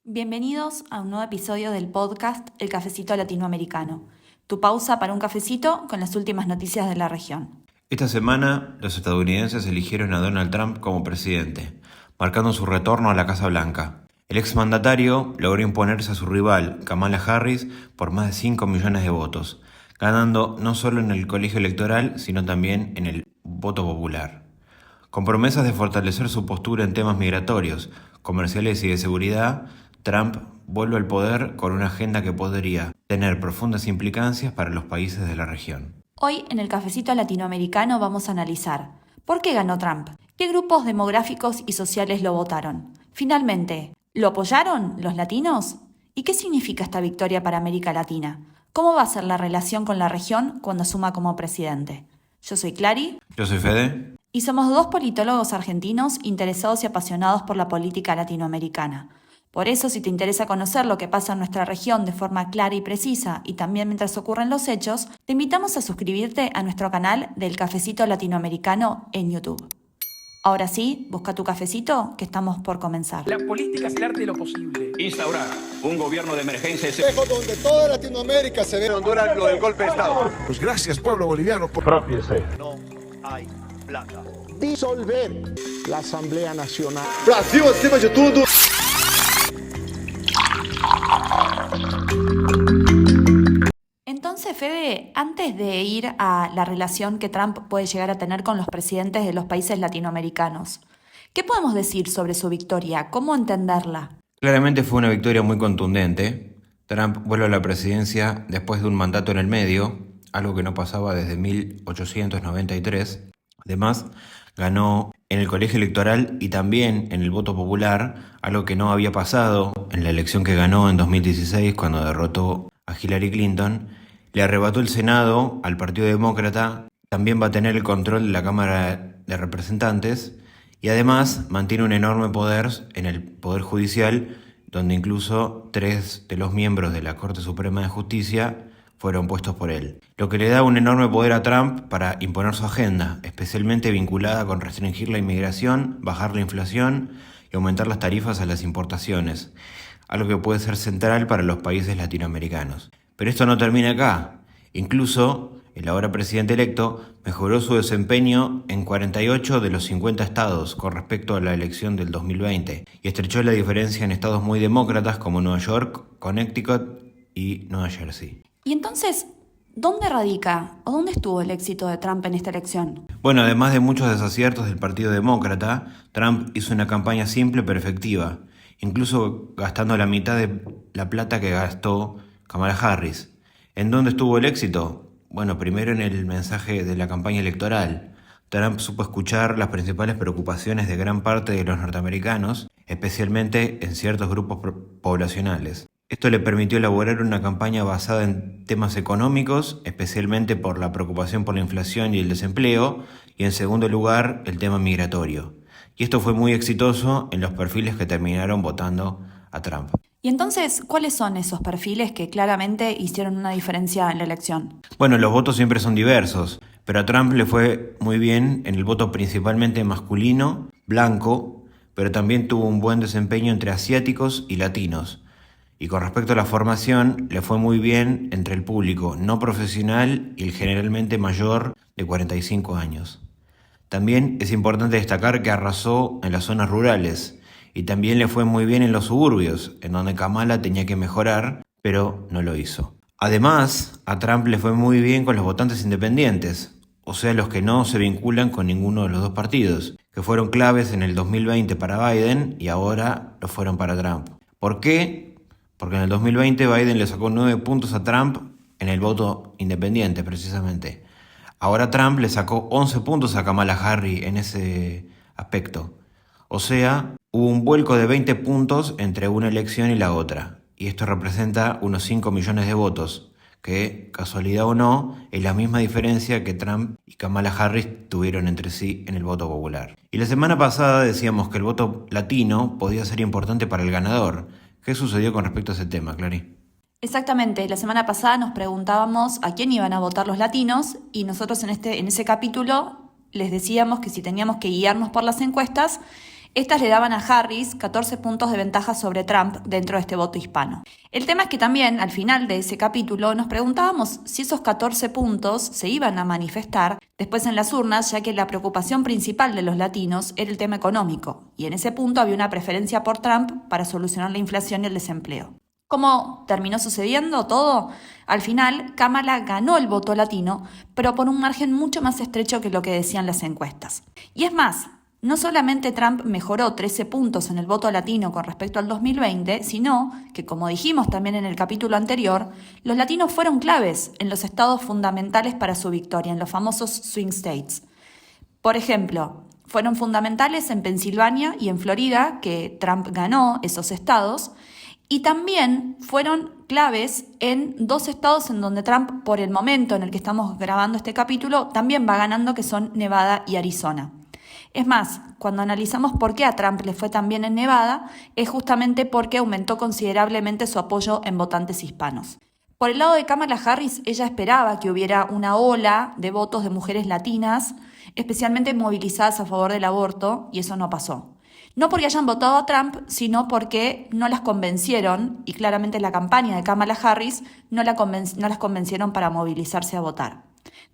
Bienvenidos a un nuevo episodio del podcast El Cafecito Latinoamericano, tu pausa para un cafecito con las últimas noticias de la región. Esta semana, los estadounidenses eligieron a Donald Trump como presidente, marcando su retorno a la Casa Blanca. El exmandatario logró imponerse a su rival, Kamala Harris, por más de 5 millones de votos, ganando no solo en el colegio electoral, sino también en el voto popular. Con promesas de fortalecer su postura en temas migratorios, comerciales y de seguridad, Trump vuelve al poder con una agenda que podría tener profundas implicancias para los países de la región. Hoy en el Cafecito Latinoamericano vamos a analizar ¿por qué ganó Trump? ¿Qué grupos demográficos y sociales lo votaron? Finalmente, ¿lo apoyaron los latinos? ¿Y qué significa esta victoria para América Latina? ¿Cómo va a ser la relación con la región cuando asuma como presidente? Yo soy Clary. Yo soy Fede. Y somos dos politólogos argentinos interesados y apasionados por la política latinoamericana. Por eso, si te interesa conocer lo que pasa en nuestra región de forma clara y precisa y también mientras ocurren los hechos, te invitamos a suscribirte a nuestro canal del Cafecito Latinoamericano en YouTube. Ahora sí, busca tu cafecito que estamos por comenzar. La política es el arte de lo posible. Instaurar un gobierno de emergencia espejo donde toda Latinoamérica se ve. Honduras lo del golpe de Estado. Pues gracias, pueblo boliviano. Propiese. No hay plata. Disolver la Asamblea Nacional. Brasil acima de tudo. Entonces, Fede, antes de ir a la relación que Trump puede llegar a tener con los presidentes de los países latinoamericanos, ¿qué podemos decir sobre su victoria? ¿Cómo entenderla? Claramente fue una victoria muy contundente. Trump vuelve a la presidencia después de un mandato en el medio, algo que no pasaba desde 1893. Además, ganó en el colegio electoral y también en el voto popular, algo que no había pasado en la elección que ganó en 2016 cuando derrotó a Hillary Clinton. Le arrebató el Senado al Partido Demócrata, también va a tener el control de la Cámara de Representantes y además mantiene un enorme poder en el Poder Judicial, donde incluso 3 de los miembros de la Corte Suprema de Justicia fueron puestos por él. Lo que le da un enorme poder a Trump para imponer su agenda, especialmente vinculada con restringir la inmigración, bajar la inflación y aumentar las tarifas a las importaciones, algo que puede ser central para los países latinoamericanos. Pero esto no termina acá. Incluso, el ahora presidente electo mejoró su desempeño en 48 de los 50 estados con respecto a la elección del 2020 y estrechó la diferencia en estados muy demócratas como Nueva York, Connecticut y Nueva Jersey. Y entonces, ¿dónde radica o dónde estuvo el éxito de Trump en esta elección? Bueno, además de muchos desaciertos del Partido Demócrata, Trump hizo una campaña simple pero efectiva, incluso gastando la mitad de la plata que gastó Kamala Harris. ¿En dónde estuvo el éxito? Bueno, primero en el mensaje de la campaña electoral. Trump supo escuchar las principales preocupaciones de gran parte de los norteamericanos, especialmente en ciertos grupos poblacionales. Esto le permitió elaborar una campaña basada en temas económicos, especialmente por la preocupación por la inflación y el desempleo, y en segundo lugar, el tema migratorio. Y esto fue muy exitoso en los perfiles que terminaron votando a Trump. Y entonces, ¿cuáles son esos perfiles que claramente hicieron una diferencia en la elección? Bueno, los votos siempre son diversos, pero a Trump le fue muy bien en el voto principalmente masculino, blanco, pero también tuvo un buen desempeño entre asiáticos y latinos. Y con respecto a la formación, le fue muy bien entre el público no profesional y el generalmente mayor de 45 años. También es importante destacar que arrasó en las zonas rurales y también le fue muy bien en los suburbios, en donde Kamala tenía que mejorar, pero no lo hizo. Además, a Trump le fue muy bien con los votantes independientes, o sea, los que no se vinculan con ninguno de los dos partidos, que fueron claves en el 2020 para Biden y ahora lo fueron para Trump. ¿Por qué? Porque en el 2020 Biden le sacó 9 puntos a Trump en el voto independiente, precisamente. Ahora Trump le sacó 11 puntos a Kamala Harris en ese aspecto. O sea, hubo un vuelco de 20 puntos entre una elección y la otra. Y esto representa unos 5 millones de votos, que, casualidad o no, es la misma diferencia que Trump y Kamala Harris tuvieron entre sí en el voto popular. Y la semana pasada decíamos que el voto latino podía ser importante para el ganador. ¿Qué sucedió con respecto a ese tema, Clary? Exactamente, la semana pasada nos preguntábamos a quién iban a votar los latinos y nosotros en ese capítulo les decíamos que si teníamos que guiarnos por las encuestas Estas le daban a Harris 14 puntos de ventaja sobre Trump dentro de este voto hispano. El tema es que también, al final de ese capítulo, nos preguntábamos si esos 14 puntos se iban a manifestar después en las urnas, ya que la preocupación principal de los latinos era el tema económico, y en ese punto había una preferencia por Trump para solucionar la inflación y el desempleo. ¿Cómo terminó sucediendo todo? Al final, Kamala ganó el voto latino, pero por un margen mucho más estrecho que lo que decían las encuestas. Y es más, no solamente Trump mejoró 13 puntos en el voto latino con respecto al 2020, sino que, como dijimos también en el capítulo anterior, los latinos fueron claves en los estados fundamentales para su victoria, en los famosos swing states. Por ejemplo, fueron fundamentales en Pensilvania y en Florida, que Trump ganó esos estados, y también fueron claves en 2 estados en donde Trump, por el momento en el que estamos grabando este capítulo, también va ganando, que son Nevada y Arizona. Es más, cuando analizamos por qué a Trump le fue tan bien en Nevada, es justamente porque aumentó considerablemente su apoyo en votantes hispanos. Por el lado de Kamala Harris, ella esperaba que hubiera una ola de votos de mujeres latinas, especialmente movilizadas a favor del aborto, y eso no pasó. No porque hayan votado a Trump, sino porque no las convencieron, y claramente la campaña de Kamala Harris no las convencieron para movilizarse a votar.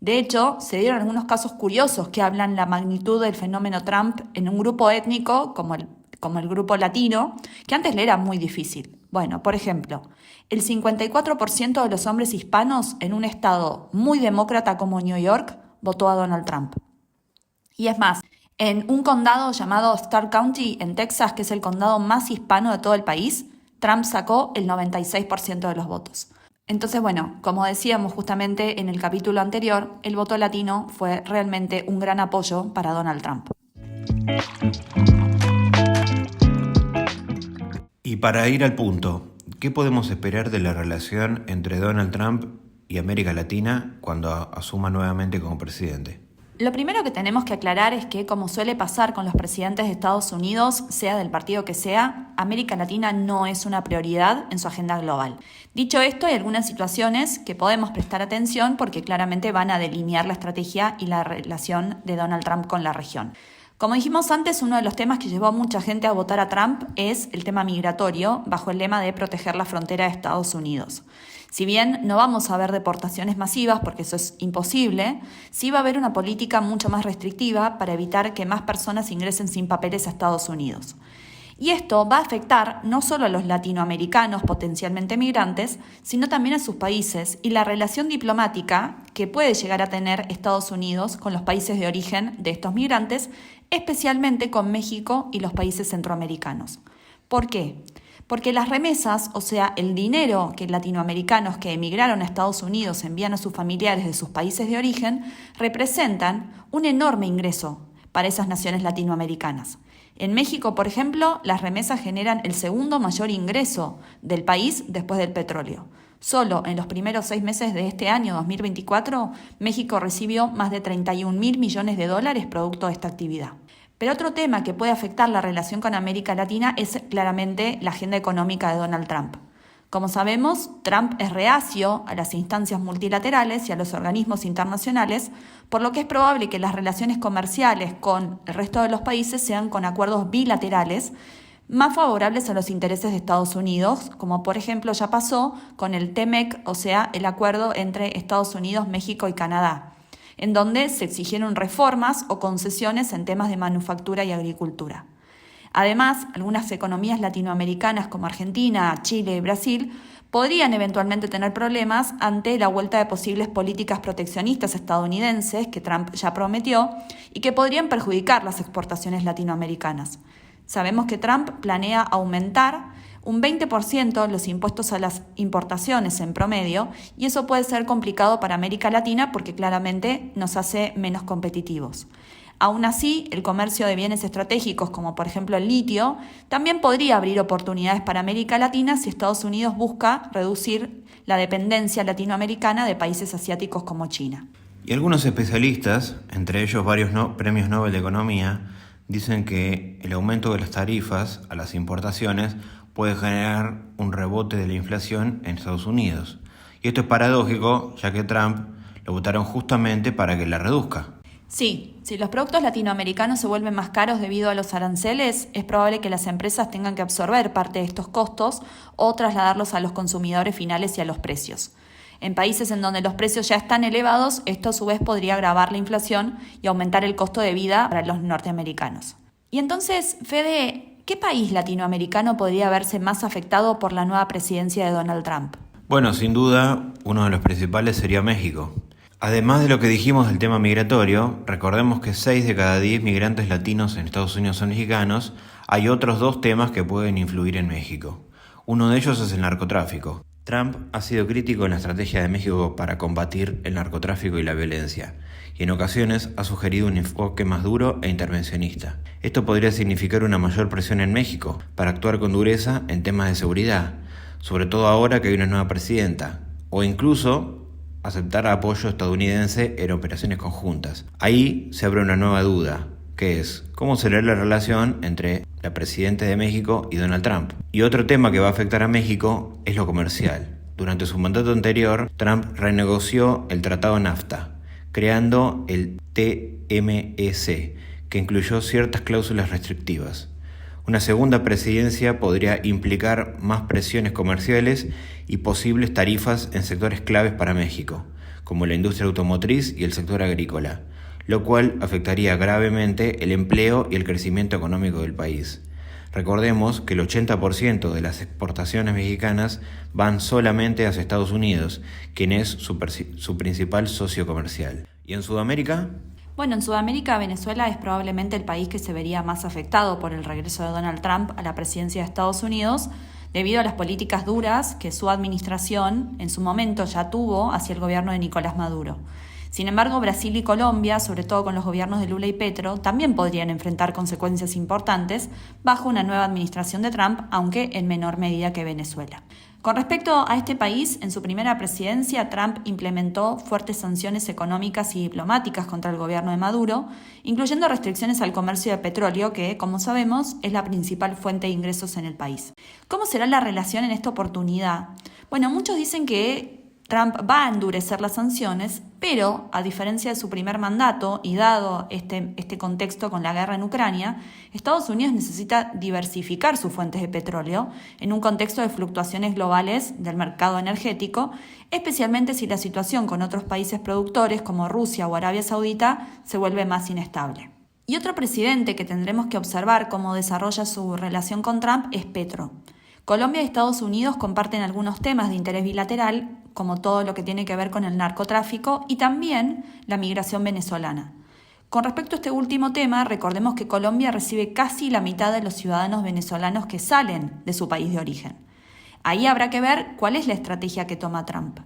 De hecho, se dieron algunos casos curiosos que hablan la magnitud del fenómeno Trump en un grupo étnico como el grupo latino, que antes le era muy difícil. Bueno, por ejemplo, el 54% de los hombres hispanos en un estado muy demócrata como New York votó a Donald Trump. Y es más, en un condado llamado Starr County, en Texas, que es el condado más hispano de todo el país, Trump sacó el 96% de los votos. Entonces, bueno, como decíamos justamente en el capítulo anterior, el voto latino fue realmente un gran apoyo para Donald Trump. Y para ir al punto, ¿qué podemos esperar de la relación entre Donald Trump y América Latina cuando asuma nuevamente como presidente? Lo primero que tenemos que aclarar es que, como suele pasar con los presidentes de Estados Unidos, sea del partido que sea, América Latina no es una prioridad en su agenda global. Dicho esto, hay algunas situaciones que podemos prestar atención porque claramente van a delinear la estrategia y la relación de Donald Trump con la región. Como dijimos antes, uno de los temas que llevó a mucha gente a votar a Trump es el tema migratorio, bajo el lema de proteger la frontera de Estados Unidos. Si bien no vamos a ver deportaciones masivas, porque eso es imposible, sí va a haber una política mucho más restrictiva para evitar que más personas ingresen sin papeles a Estados Unidos. Y esto va a afectar no solo a los latinoamericanos potencialmente migrantes, sino también a sus países y la relación diplomática que puede llegar a tener Estados Unidos con los países de origen de estos migrantes, especialmente con México y los países centroamericanos. ¿Por qué? Porque las remesas, o sea, el dinero que latinoamericanos que emigraron a Estados Unidos envían a sus familiares de sus países de origen, representan un enorme ingreso para esas naciones latinoamericanas. En México, por ejemplo, las remesas generan el segundo mayor ingreso del país después del petróleo. Solo en los primeros 6 meses de este año 2024, México recibió más de 31.000 millones de dólares producto de esta actividad. Pero otro tema que puede afectar la relación con América Latina es claramente la agenda económica de Donald Trump. Como sabemos, Trump es reacio a las instancias multilaterales y a los organismos internacionales, por lo que es probable que las relaciones comerciales con el resto de los países sean con acuerdos bilaterales más favorables a los intereses de Estados Unidos, como por ejemplo ya pasó con el TEMEC, o sea, el acuerdo entre Estados Unidos, México y Canadá, en donde se exigieron reformas o concesiones en temas de manufactura y agricultura. Además, algunas economías latinoamericanas como Argentina, Chile y Brasil podrían eventualmente tener problemas ante la vuelta de posibles políticas proteccionistas estadounidenses que Trump ya prometió y que podrían perjudicar las exportaciones latinoamericanas. Sabemos que Trump planea aumentar un 20% los impuestos a las importaciones en promedio, y eso puede ser complicado para América Latina porque claramente nos hace menos competitivos. Aún así, el comercio de bienes estratégicos, como por ejemplo el litio, también podría abrir oportunidades para América Latina si Estados Unidos busca reducir la dependencia latinoamericana de países asiáticos como China. Y algunos especialistas, entre ellos varios premios Nobel de Economía, dicen que el aumento de las tarifas a las importaciones puede generar un rebote de la inflación en Estados Unidos. Y esto es paradójico, ya que Trump lo votaron justamente para que la reduzca. Sí, si los productos latinoamericanos se vuelven más caros debido a los aranceles, es probable que las empresas tengan que absorber parte de estos costos o trasladarlos a los consumidores finales y a los precios. En países en donde los precios ya están elevados, esto a su vez podría agravar la inflación y aumentar el costo de vida para los norteamericanos. Y entonces, Fede, ¿qué país latinoamericano podría verse más afectado por la nueva presidencia de Donald Trump? Bueno, sin duda, uno de los principales sería México. Además de lo que dijimos del tema migratorio, recordemos que 6 de cada 10 migrantes latinos en Estados Unidos son mexicanos. Hay otros 2 temas que pueden influir en México. Uno de ellos es el narcotráfico. Trump ha sido crítico en la estrategia de México para combatir el narcotráfico y la violencia, y en ocasiones ha sugerido un enfoque más duro e intervencionista. Esto podría significar una mayor presión en México para actuar con dureza en temas de seguridad, sobre todo ahora que hay una nueva presidenta, o incluso aceptar apoyo estadounidense en operaciones conjuntas. Ahí se abre una nueva duda, que es cómo será la relación entre la presidenta de México y Donald Trump. Y otro tema que va a afectar a México es lo comercial. Durante su mandato anterior, Trump renegoció el Tratado NAFTA, creando el TMEC, que incluyó ciertas cláusulas restrictivas. Una segunda presidencia podría implicar más presiones comerciales y posibles tarifas en sectores claves para México, como la industria automotriz y el sector agrícola, lo cual afectaría gravemente el empleo y el crecimiento económico del país. Recordemos que el 80% de las exportaciones mexicanas van solamente hacia Estados Unidos, quien es su principal socio comercial. ¿Y en Sudamérica? Bueno, en Sudamérica, Venezuela es probablemente el país que se vería más afectado por el regreso de Donald Trump a la presidencia de Estados Unidos, debido a las políticas duras que su administración en su momento ya tuvo hacia el gobierno de Nicolás Maduro. Sin embargo, Brasil y Colombia, sobre todo con los gobiernos de Lula y Petro, también podrían enfrentar consecuencias importantes bajo una nueva administración de Trump, aunque en menor medida que Venezuela. Con respecto a este país, en su primera presidencia, Trump implementó fuertes sanciones económicas y diplomáticas contra el gobierno de Maduro, incluyendo restricciones al comercio de petróleo, que, como sabemos, es la principal fuente de ingresos en el país. ¿Cómo será la relación en esta oportunidad? Bueno, muchos dicen que Trump va a endurecer las sanciones, pero, a diferencia de su primer mandato y dado este contexto con la guerra en Ucrania, Estados Unidos necesita diversificar sus fuentes de petróleo en un contexto de fluctuaciones globales del mercado energético, especialmente si la situación con otros países productores como Rusia o Arabia Saudita se vuelve más inestable. Y otro presidente que tendremos que observar cómo desarrolla su relación con Trump es Petro. Colombia y Estados Unidos comparten algunos temas de interés bilateral, como todo lo que tiene que ver con el narcotráfico y también la migración venezolana. Con respecto a este último tema, recordemos que Colombia recibe casi la mitad de los ciudadanos venezolanos que salen de su país de origen. Ahí habrá que ver cuál es la estrategia que toma Trump.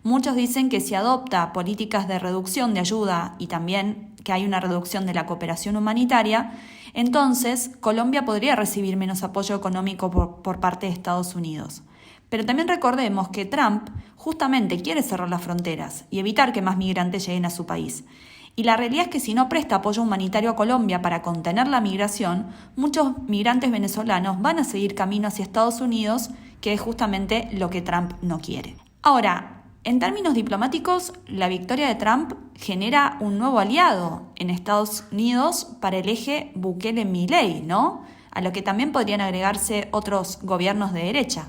Muchos dicen que si adopta políticas de reducción de ayuda y también que hay una reducción de la cooperación humanitaria, entonces Colombia podría recibir menos apoyo económico por parte de Estados Unidos. Pero también recordemos que Trump justamente quiere cerrar las fronteras y evitar que más migrantes lleguen a su país. Y la realidad es que si no presta apoyo humanitario a Colombia para contener la migración, muchos migrantes venezolanos van a seguir camino hacia Estados Unidos, que es justamente lo que Trump no quiere. Ahora, en términos diplomáticos, la victoria de Trump genera un nuevo aliado en Estados Unidos para el eje Bukele-Milei, ¿no? A lo que también podrían agregarse otros gobiernos de derecha.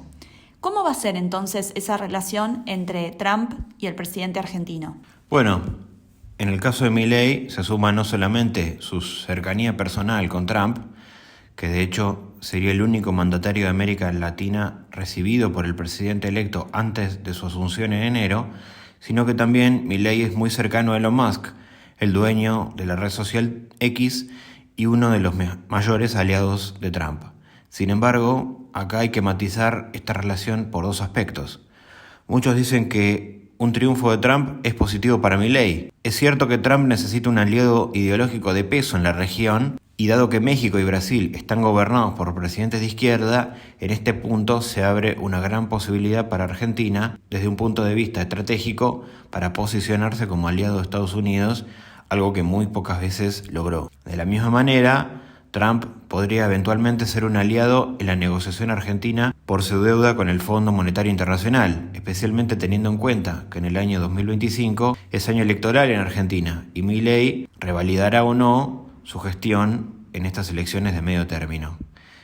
¿Cómo va a ser entonces esa relación entre Trump y el presidente argentino? Bueno, en el caso de Milei se suma no solamente su cercanía personal con Trump, que de hecho sería el único mandatario de América Latina recibido por el presidente electo antes de su asunción en enero, sino que también Milei es muy cercano a Elon Musk, el dueño de la red social X y uno de los mayores aliados de Trump. Sin embargo, acá hay que matizar esta relación por 2 aspectos. Muchos dicen que un triunfo de Trump es positivo para Milei. Es cierto que Trump necesita un aliado ideológico de peso en la región, y dado que México y Brasil están gobernados por presidentes de izquierda, en este punto se abre una gran posibilidad para Argentina, desde un punto de vista estratégico, para posicionarse como aliado de Estados Unidos, algo que muy pocas veces logró. De la misma manera, Trump podría eventualmente ser un aliado en la negociación argentina por su deuda con el Fondo Monetario Internacional, especialmente teniendo en cuenta que en el año 2025 es año electoral en Argentina y Milei revalidará o no su gestión en estas elecciones de medio término.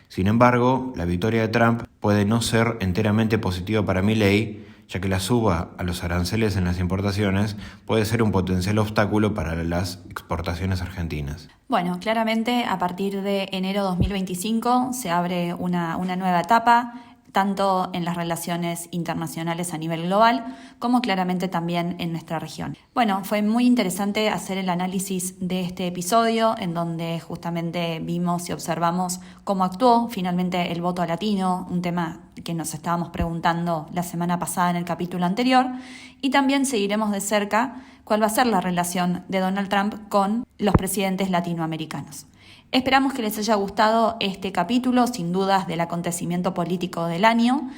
Sin embargo, la victoria de Trump puede no ser enteramente positiva para Milei, ya que la suba a los aranceles en las importaciones puede ser un potencial obstáculo para las exportaciones argentinas. Bueno, claramente a partir de enero 2025 se abre una nueva etapa, tanto en las relaciones internacionales a nivel global, como claramente también en nuestra región. Bueno, fue muy interesante hacer el análisis de este episodio, en donde justamente vimos y observamos cómo actuó finalmente el voto latino, un tema que nos estábamos preguntando la semana pasada en el capítulo anterior, y también seguiremos de cerca cuál va a ser la relación de Donald Trump con los presidentes latinoamericanos. Esperamos que les haya gustado este capítulo, sin dudas del acontecimiento político del año.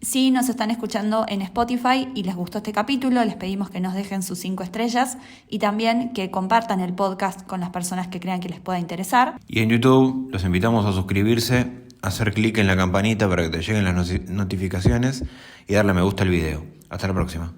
Si nos están escuchando en Spotify y les gustó este capítulo, les pedimos que nos dejen sus 5 estrellas y también que compartan el podcast con las personas que crean que les pueda interesar. Y en YouTube los invitamos a suscribirse, a hacer clic en la campanita para que te lleguen las notificaciones y darle a me gusta al video. Hasta la próxima.